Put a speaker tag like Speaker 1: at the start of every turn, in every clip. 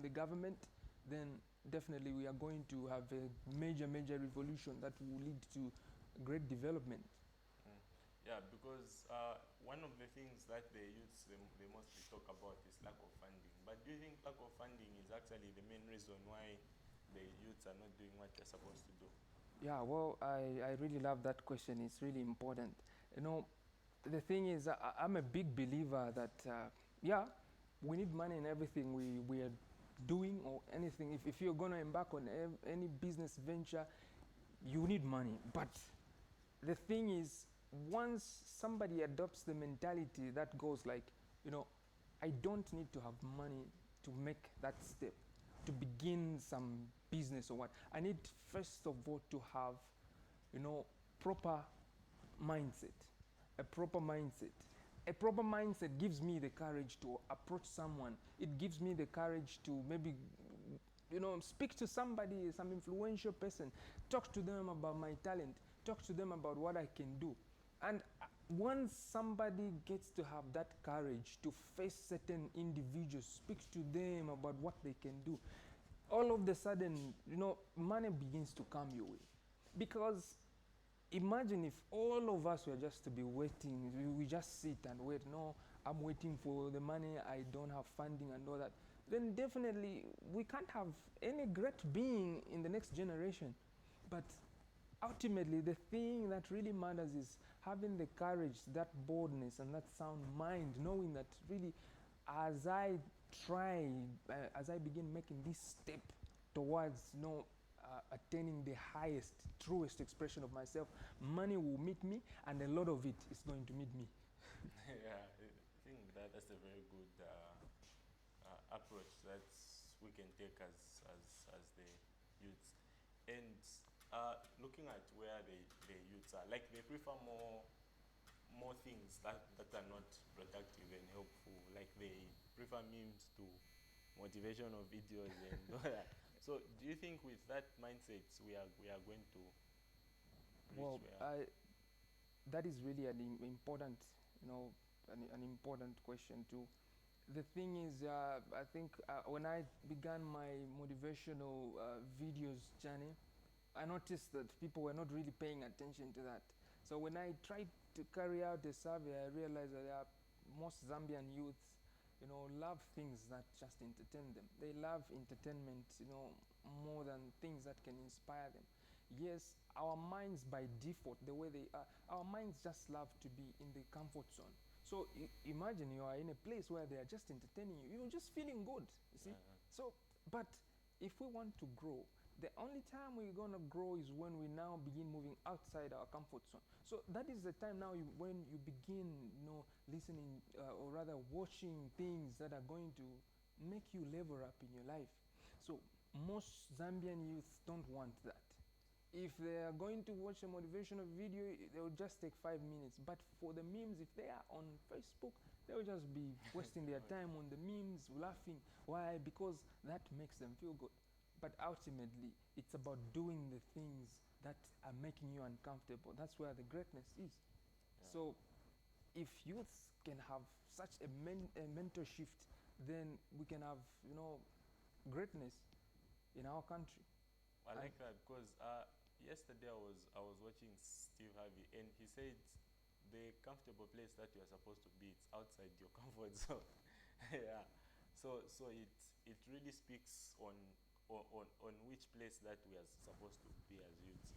Speaker 1: the government, then definitely we are going to have a major revolution that will lead to great development.
Speaker 2: Yeah, because one of the things that the youths they mostly talk about is lack of funding. But do you think lack of funding is actually the main reason why the youths are not doing what they're supposed to do?
Speaker 1: Yeah, well, I really love that question. It's really important. You know, the thing is, I'm a big believer that, yeah, we need money in everything we are doing or anything. If you're going to embark on any business venture, you need money. But the thing is, once somebody adopts the mentality that goes like, you know, I don't need to have money to make that step, to begin some business or what. I need first of all to have, you know, proper mindset, a proper mindset. A proper mindset gives me the courage to approach someone. It gives me the courage to maybe, you know, speak to somebody, some influential person, talk to them about my talent, talk to them about what I can do. And once somebody gets to have that courage to face certain individuals, speak to them about what they can do, all of the sudden, you know, money begins to come your way. Because imagine if all of us were just to be waiting, we just sit and wait. No, I'm waiting for the money, I don't have funding and all that. Then definitely we can't have any great being in the next generation. But ultimately, the thing that really matters is having the courage, that boldness, and that sound mind, knowing that really, as I try, as I begin making this step towards, you know, attaining the highest, truest expression of myself, money will meet me, and a lot of it is going to meet me.
Speaker 2: Yeah, I think that's a very good approach that we can take as the youths. And looking at where the youths are, like they prefer more things that are not productive and helpful. Like they prefer memes to motivational videos and all that. So do you think with that mindset we are going to reach
Speaker 1: Well,
Speaker 2: where?
Speaker 1: that is really an important, you know, an important question too. The thing is, I think when I began my motivational videos journey, I noticed that people were not really paying attention to that. So when I tried to carry out a survey, I realized that most Zambian youths, you know, love things that just entertain them. They love entertainment, you know, more than things that can inspire them. Yes, our minds by default, the way they are, our minds just love to be in the comfort zone. So imagine you are in a place where they are just entertaining you. You're just feeling good, you see? So, but if we want to grow, the only time we're going to grow is when we now begin moving outside our comfort zone. So that is the time now when you begin, you know, listening or rather watching things that are going to make you level up in your life. So most Zambian youths don't want that. If they are going to watch a motivational video, they will just take 5 minutes. But for the memes, if they are on Facebook, they will just be wasting their time on the memes, laughing. Why? Because that makes them feel good. But ultimately, it's about doing the things that are making you uncomfortable. That's where the greatness is.
Speaker 2: Yeah.
Speaker 1: So if youths can have such a mental shift, then we can have, you know, greatness in our country.
Speaker 2: I like that because yesterday I was watching Steve Harvey and he said the comfortable place that you are supposed to be, it's outside your comfort zone. Yeah. So it really speaks on which place that we are supposed to be as youths.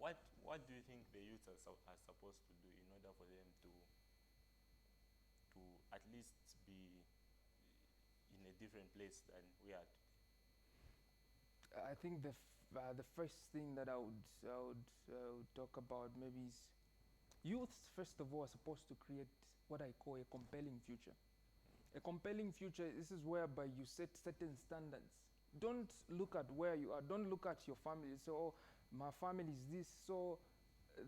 Speaker 2: What do you think the youths are supposed to do in order for them to at least be in a different place than we are?
Speaker 1: I think the first thing that I would talk about maybe is youths, first of all, are supposed to create what I call a compelling future. A compelling future, this is whereby you set certain standards. Don't look at where you are. Don't look at your family. So, oh, my family is this, so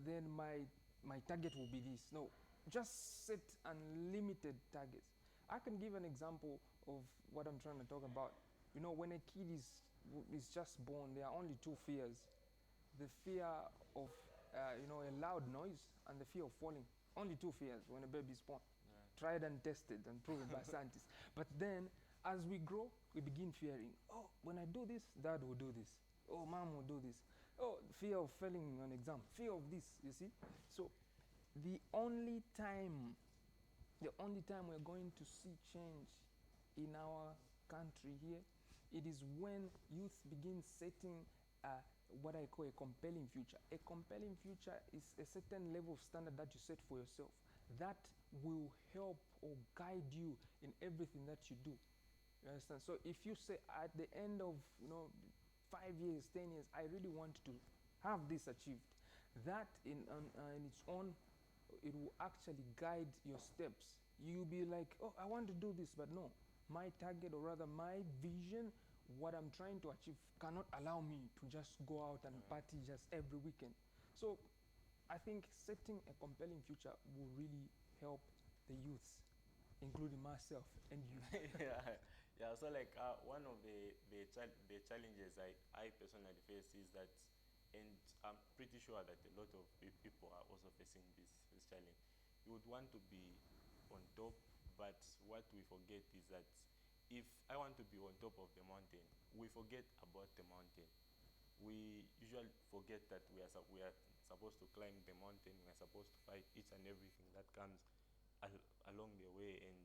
Speaker 1: then my target will be this. No, just set unlimited targets. I can give an example of what I'm trying to talk about. You know, when a kid is just born, there are only two fears: the fear of you know, a loud noise and the fear of falling. Only two fears when a baby is born.
Speaker 2: Yeah.
Speaker 1: Tried and tested and proven by scientists. But then as we grow, we begin fearing, oh, when I do this, dad will do this. Oh, mom will do this. Oh, fear of failing an exam, fear of this, you see? So the only time, we're going to see change in our country here, it is when youth begin setting what I call a compelling future. A compelling future is a certain level of standard that you set for yourself that will help or guide you in everything that you do. You understand? So if you say at the end of 5 years, 10 years, I really want to have this achieved, that in its own, it will actually guide your steps. You'll be like, oh, I want to do this, but no, my target, or rather my vision, what I'm trying to achieve cannot allow me to just go out and party just every weekend. So I think setting a compelling future will really help the youths, including myself and you.
Speaker 2: Yeah. So like one of the challenges I personally face is that, and I'm pretty sure that a lot of people are also facing this challenge. You would want to be on top, but what we forget is that if I want to be on top of the mountain, we forget about the mountain. We usually forget that we are supposed to climb the mountain. We are supposed to fight each and everything that comes along the way, and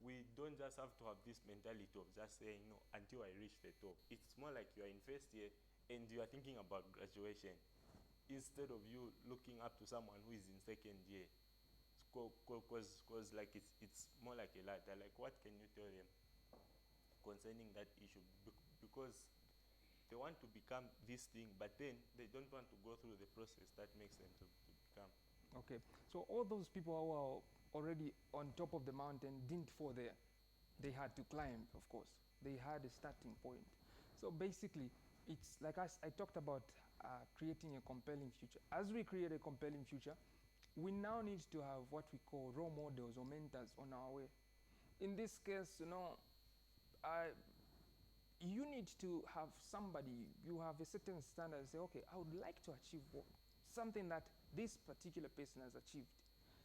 Speaker 2: we don't just have to have this mentality of just saying no until I reach the top. It's more like you are in first year and you are thinking about graduation instead of you looking up to someone who is in second year. Because like it's more like a ladder. Like, what can you tell them concerning that issue? Because they want to become this thing, but then they don't want to go through the process that makes them to become.
Speaker 1: Okay, so all those people who are already on top of the mountain didn't fall there. They had to climb, of course. They had a starting point. So basically, it's like I talked about creating a compelling future. As we create a compelling future, we now need to have what we call role models or mentors on our way. In this case, you need to have somebody, you have a certain standard, say, okay, I would like to achieve something that this particular person has achieved.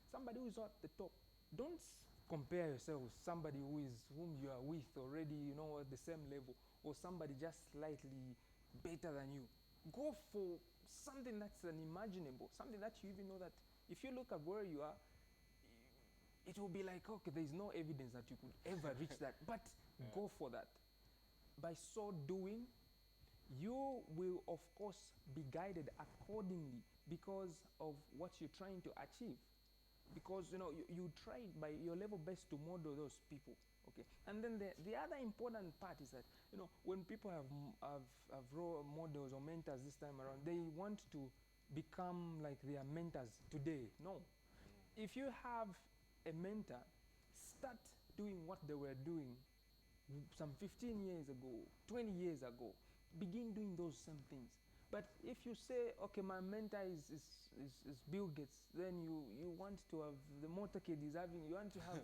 Speaker 1: Somebody who is at the top. Don't compare yourself with somebody whom you are with already, at the same level, or somebody just slightly better than you. Go for something that's unimaginable, something that you even know that if you look at where you are, it will be like, okay, there's no evidence that you could ever reach that, but go for that. By so doing, you will of course be guided accordingly because of what you're trying to achieve. Because you try by your level best to model those people. Okay, and then the other important part is that when people have role models or mentors this time around, they want to become like their mentors today. No, if you have a mentor, start doing what they were doing some 15 years ago, 20 years ago. Begin doing those same things. But if you say, okay, my mentor is Bill Gates, then you want to have the motorcade he's having, you want to have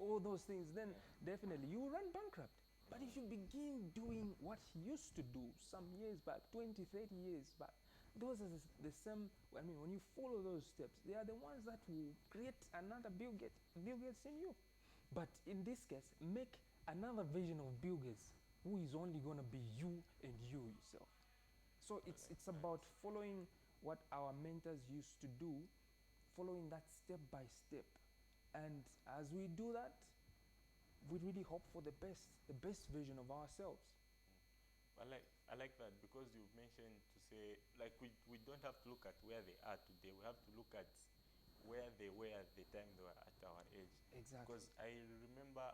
Speaker 1: all those things, then definitely you will run bankrupt. But if you begin doing what he used to do some years back, 20, 30 years back, those are the same. I mean, when you follow those steps, they are the ones that will create another Bill Gates in you. But in this case, make another version of Bill Gates who is only going to be you and you yourself. So it's about following what our mentors used to do, following that step by step. And as we do that, we really hope for the best version of ourselves.
Speaker 2: I like that because you've mentioned to say, like, we don't have to look at where they are today. We have to look at where they were at the time they were at our age.
Speaker 1: Exactly.
Speaker 2: Because I remember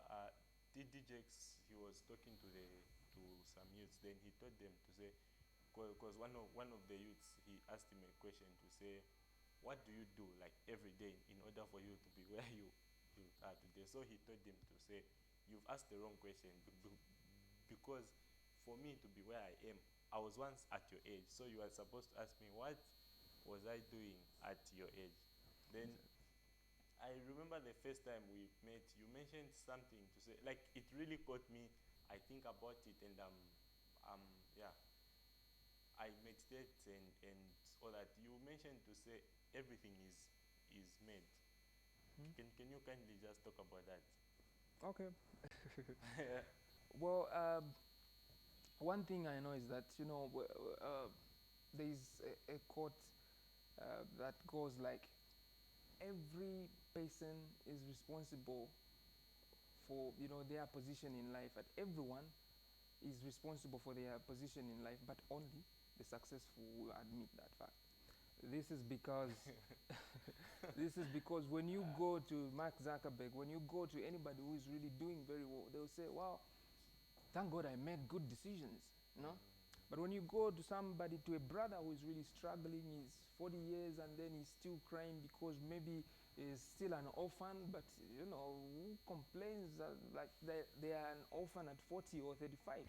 Speaker 2: DDJX, he was talking to some youths. Then he told them to say, because one of the youths, he asked him a question to say, what do you do like every day in order for you to be where you are today? So he told them to say, you've asked the wrong question because for me to be where I am, I was once at your age. So you are supposed to ask me, what was I doing at your age? Then I remember the first time we met, you mentioned something to say, like, it really caught me. I think about it and yeah, I meditate and all that. You mentioned to say everything is made. Can you kindly just talk about that?
Speaker 1: Okay.
Speaker 2: Yeah.
Speaker 1: Well, one thing I know is that there is a quote that goes like, every person is responsible for their position in life, and everyone is responsible for their position in life, but only the successful will admit that fact. This is because this is because when you go to Mark Zuckerberg, when you go to anybody who is really doing very well, they'll say, "Wow, thank God I made good decisions." You know. But when you go to somebody, to a brother who is really struggling, he's 40 years and then he's still crying because maybe he's still an orphan, but who complains like they are an orphan at 40 or 35?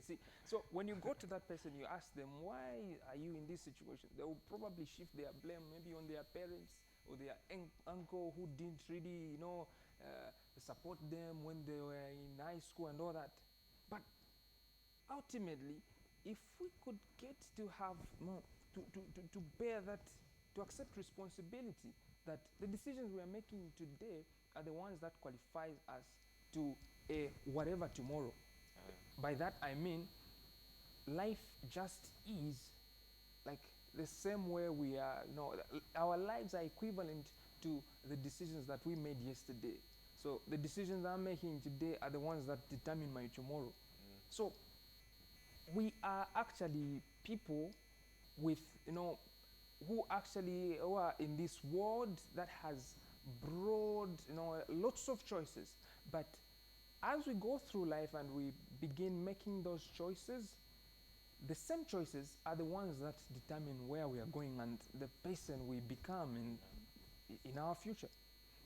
Speaker 1: See, so when you go to that person, you ask them, why are you in this situation? They will probably shift their blame maybe on their parents or their uncle who didn't really, support them when they were in high school and all that. But ultimately, if we could get to have more, to bear that, to accept responsibility that the decisions we are making today are the ones that qualifies us to a whatever tomorrow. By that I mean, life just is like the same way we are, our lives are equivalent to the decisions that we made yesterday. So the decisions I'm making today are the ones that determine my tomorrow. So we are actually people with, who are in this world that has broad, lots of choices. But as we go through life and we begin making those choices, the same choices are the ones that determine where we are going and the person we become in our future.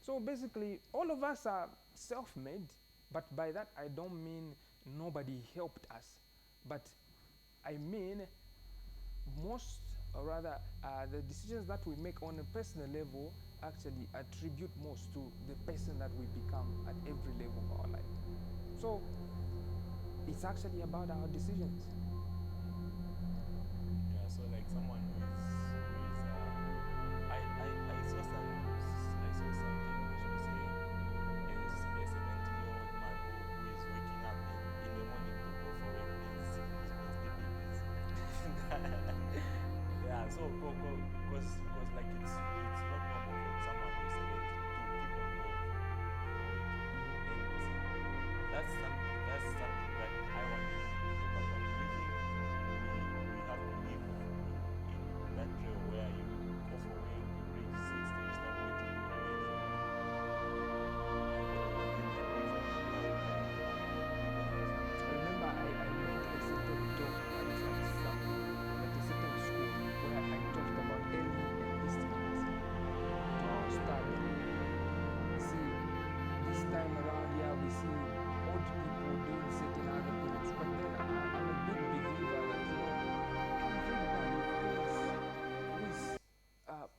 Speaker 1: So basically, all of us are self-made, but by that I don't mean nobody helped us, but I mean most, or rather, the decisions that we make on a personal level actually attribute most to the person that we become at every level of our life. So it's actually about our decisions.
Speaker 2: Yeah, so like someone who is I saw something which was saying a 70-year-old man who is waking up in the morning to go for work means he's been sleeping yeah, so because like it's not normal for someone who's 70 to keep on going for work. And that's something that I want to talk about. Do you think we have to live in that trail where you go for work, you reach 60, you start waiting for your
Speaker 1: I remember I made a certain talk at a certain school where I talked about early enlistment to our study. See, this time around here we see old people doing certain other things, but then I'm a big believer that everybody who is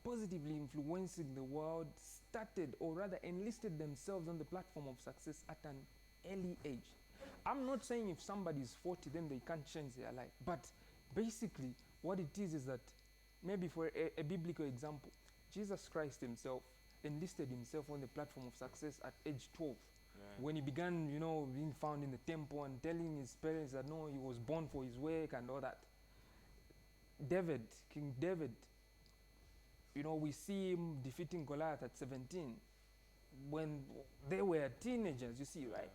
Speaker 1: positively influencing the world started, or rather enlisted themselves on the platform of success at an early age. I'm not saying if somebody is 40 then they can't change their life, but basically what it is that, maybe for a biblical example, Jesus Christ himself enlisted himself on the platform of success at age 12. When he began, being found in the temple and telling his parents that no, he was born for his work and all that. King David, we see him defeating Goliath at 17 when they were teenagers, you see, right?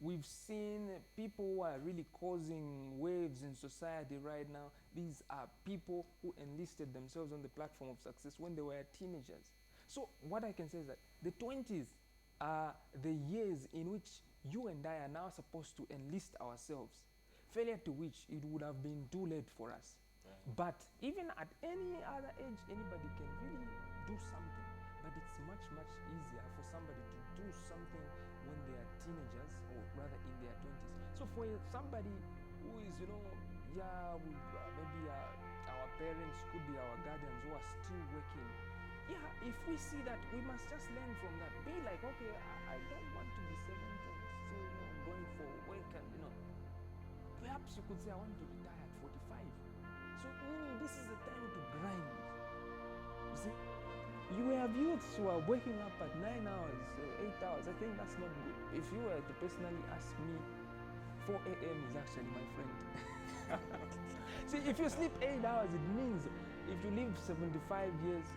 Speaker 1: We've seen people who are really causing waves in society right now. These are people who enlisted themselves on the platform of success when they were teenagers. So what I can say is that the 20s are the years in which you and I are now supposed to enlist ourselves, failure to which it would have been too late for us. But even at any other age, anybody can really do something. But it's much, much easier for somebody to do something when they are teenagers, or rather in their 20s. So for somebody who is, maybe our parents, could be our guardians who are still working. Yeah, if we see that, we must just learn from that. Be like, okay, I don't want to be 70 and still, going for work and, perhaps you could say I want to retire at 45. So meaning this is the time to grind. You see? You have youths who are waking up at 9 hours, 8 hours. I think that's not good. If you were to personally ask me, 4 a.m. is actually my friend. See, if you sleep 8 hours, it means if you live 75 years,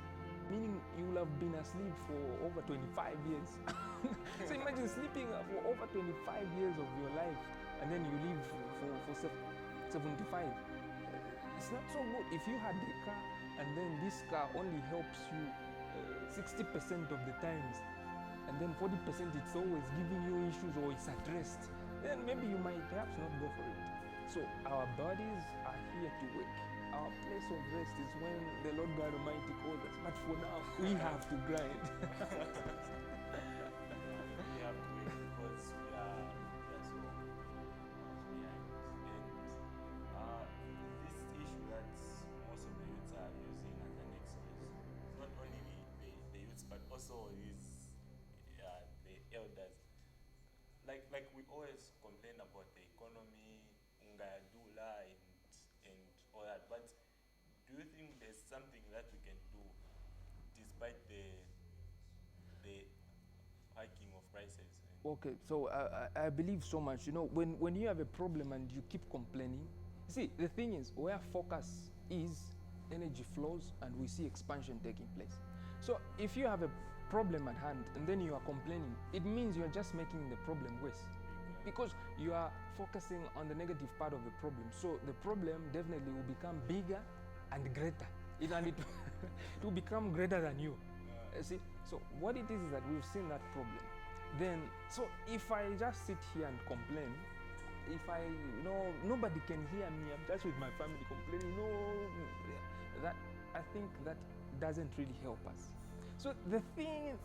Speaker 1: meaning you will have been asleep for over 25 years. So imagine sleeping for over 25 years of your life and then you live for 75. It's not so good. If you had a car and then this car only helps you 60% of the times and then 40% it's always giving you issues or it's at rest, then maybe you might perhaps not go for it. So our bodies are here to work. Our place of rest is when the Lord God Almighty calls us. But for now, we have to grind.
Speaker 2: We have to wait because we are so much behind. And this issue that most of the youths are using as an excuse, not only the youths but also the elders. Like we always complain about the economy, ungayadula and all that. But do you think there's something that we can do despite the hiking of prices?
Speaker 1: Okay, so I believe so much. You know, when you have a problem and you keep complaining, see, the thing is, where focus is, energy flows and we see expansion taking place. So if you have a problem at hand and then you are complaining, it means you're just making the problem worse because you are focusing on the negative part of the problem. So the problem definitely will become bigger and greater. It will become greater than you. See, so what it is that we've seen that problem. Then, so if I just sit here and complain, if nobody can hear me, I'm just with my family complaining, that I think that doesn't really help us. So the thing,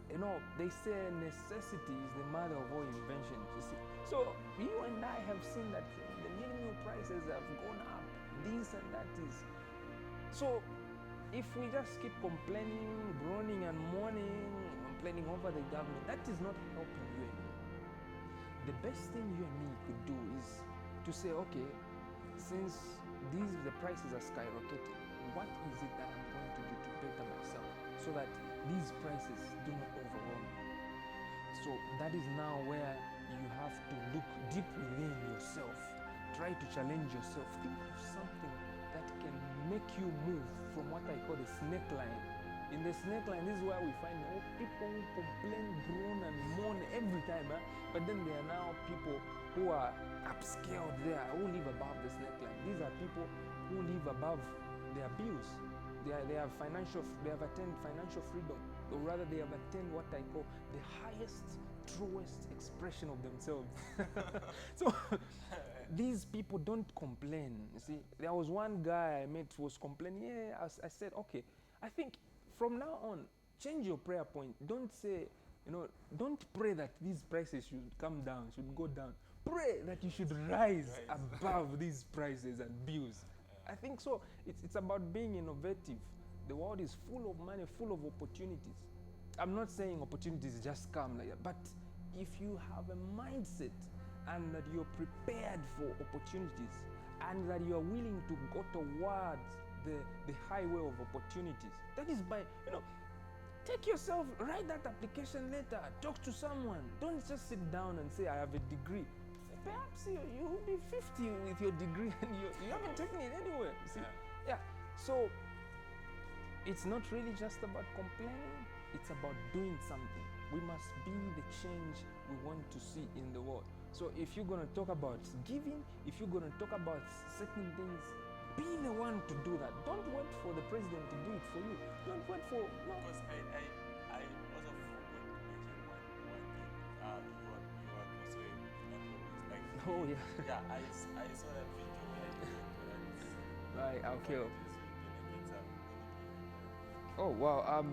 Speaker 1: they say necessity is the mother of all inventions, you see. So you and I have seen that the minimum prices have gone up, this and that is. So if we just keep complaining, groaning and moaning, complaining over the government, that is not helping you and me. The best thing you and me could do is to say, okay, since the prices are skyrocketing, what is it that I'm going to do to better myself so that these prices do not overwhelm me? So that is now where you have to look deep within yourself. Try to challenge yourself. Think of something that can make you move from what I call the snake line. In the snake line, this is where we find people who complain, groan and moan every time. But then there are now people who are upscaled there, who live above the snake line. These are people who live above their bills. They have attained financial freedom, or rather they have attained what I call the highest, truest expression of themselves. So these people don't complain. You see, there was one guy I met who was complaining. Yeah, I said, okay, I think from now on, change your prayer point. Don't say, don't pray that these prices should come down, should go down. Pray that you should rise above these prices and bills. I think so. It's about being innovative. The world is full of money, full of opportunities. I'm not saying opportunities just come like that, but if you have a mindset and that you're prepared for opportunities and that you are willing to go towards the highway of opportunities, that is by, take yourself, write that application letter, talk to someone. Don't just sit down and say, I have a degree. Perhaps you will be 50 with your degree and you haven't taken it anywhere. See? Yeah. So it's not really just about complaining, it's about doing something. We must be the change we want to see in the world. So if you're going to talk about giving, if you're going to talk about certain things, be the one to do that. Don't wait for the president to do it for you. Don't wait for... No.
Speaker 2: Because I also forgot to mention one thing. You are also a philanthropist. Like,
Speaker 1: oh, yeah.
Speaker 2: Yeah, I saw that video where you went to that.
Speaker 1: Right, okay.
Speaker 2: So
Speaker 1: Oh, wow.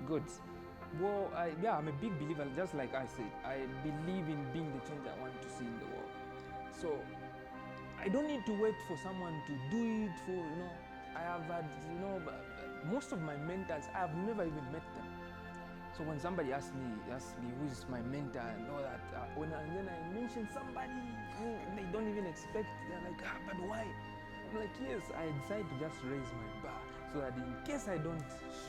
Speaker 1: Good. Well, I'm a big believer, just like I said. I believe in being the change I want to see in the world. So I don't need to wait for someone to do it for, I have had, most of my mentors, I've never even met them. So when somebody asks me who is my mentor and all that, and then I mention somebody who they don't even expect, they're like, but why? I'm like, yes, I decided to just raise my bar. so that in case I don't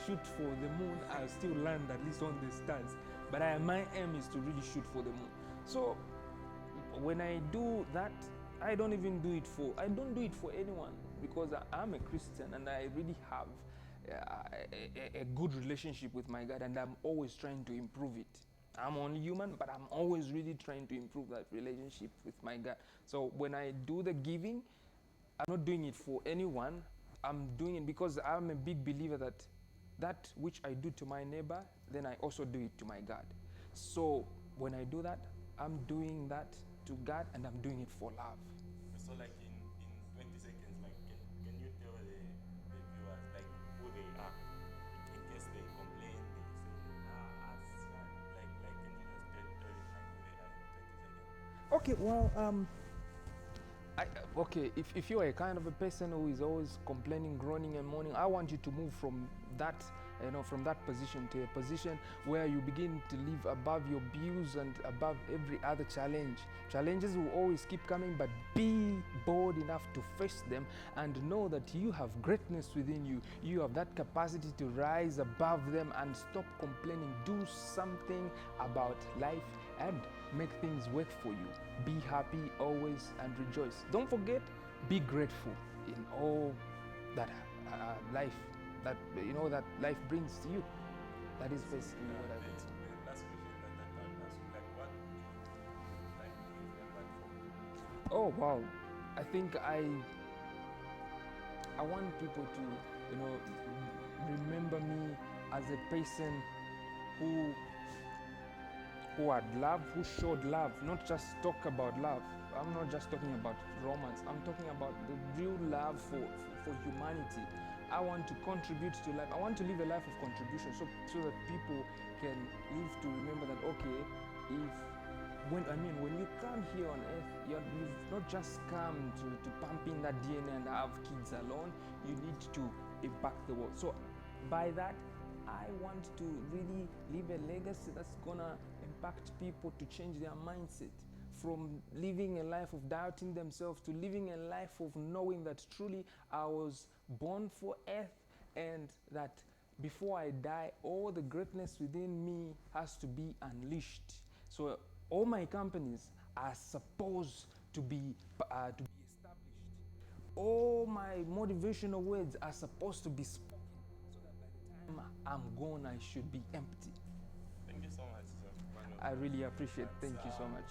Speaker 1: shoot for the moon, I'll still land at least on the stars. But my aim is to really shoot for the moon. So when I do that, I don't do it for anyone, because I'm a Christian and I really have a good relationship with my God, and I'm always trying to improve it. I'm only human, but I'm always really trying to improve that relationship with my God. So when I do the giving, I'm not doing it for anyone. I'm doing it because I'm a big believer that which I do to my neighbor, then I also do it to my God. So when I do that, I'm doing that to God, and I'm doing it for love.
Speaker 2: So like in 20 seconds, like can you tell the viewers like who they are? In case they complain, they say, like can you just tell them like who they are in 20 seconds?
Speaker 1: Okay, well, okay, if you're a kind of a person who is always complaining, groaning and moaning, I want you to move from that, from that position to a position where you begin to live above your bills and above every other challenge. Challenges will always keep coming, but be bold enough to face them and know that you have greatness within you. You have that capacity to rise above them and stop complaining. Do something about life and make things work for you. Be happy always and rejoice. Don't forget, be grateful in all that life that that life brings to you. That is basically what I would say.
Speaker 2: The last question that I can ask you, like what like you remembered from?
Speaker 1: Oh wow, I think I want people to remember me as a person who had love, who showed love, not just talk about love. I'm not just talking about romance. I'm talking about the real love for humanity. I want to contribute to life. I want to live a life of contribution, so that people can live to remember that, okay, when you come here on earth, you've not just come to pump in that DNA and have kids alone. You need to impact the world. So by that, I want to really leave a legacy that's gonna impact people to change their mindset from living a life of doubting themselves to living a life of knowing that truly I was born for earth, and that before I die, all the greatness within me has to be unleashed. So all my companies are supposed to be established. All my motivational words are supposed to be spoken, so that by the time I'm gone, I should be empty.
Speaker 2: Thank you so much, sir.
Speaker 1: I really appreciate it. Thank you so much.